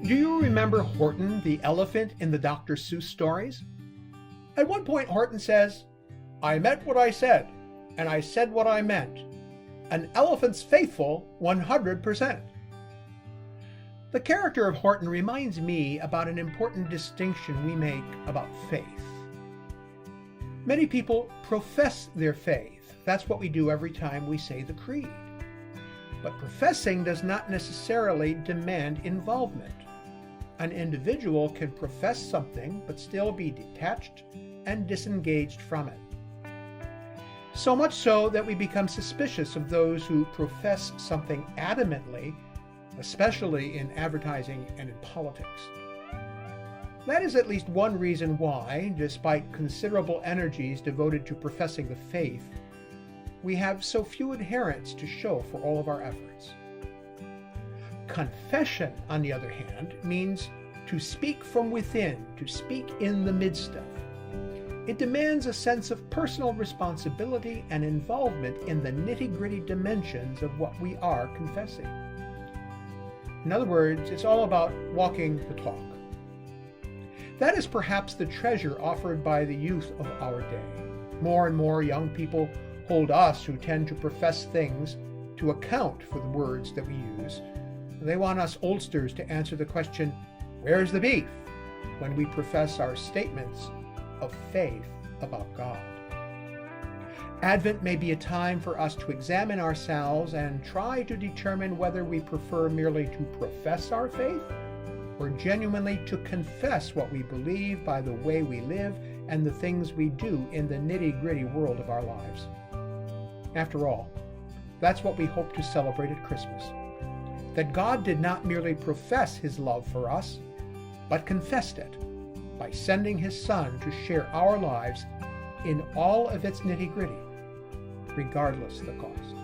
Do you remember Horton the Elephant in the Dr. Seuss stories? At one point, Horton says, "I meant what I said, and I said what I meant. An elephant's faithful 100%. The character of Horton reminds me about an important distinction we make about faith. Many people profess their faith. That's what we do every time we say the creed. But professing does not necessarily demand involvement. An individual can profess something but still be detached and disengaged from it. So much so that we become suspicious of those who profess something adamantly, especially in advertising and in politics. That is at least one reason why, despite considerable energies devoted to professing the faith, we have so few adherents to show for all of our efforts. Confession, on the other hand, means to speak from within, to speak in the midst of. It demands a sense of personal responsibility and involvement in the nitty-gritty dimensions of what we are confessing. In other words, it's all about walking the talk. That is perhaps the treasure offered by the youth of our day. More and more young people hold us who tend to profess things to account for the words that we use. They want us oldsters to answer the question, "Where's the beef?" when we profess our statements of faith about God. Advent may be a time for us to examine ourselves and try to determine whether we prefer merely to profess our faith or genuinely to confess what we believe by the way we live and the things we do in the nitty-gritty world of our lives. After all, that's what we hope to celebrate at Christmas. That God did not merely profess his love for us, but confessed it by sending his Son to share our lives in all of its nitty-gritty, regardless the cost.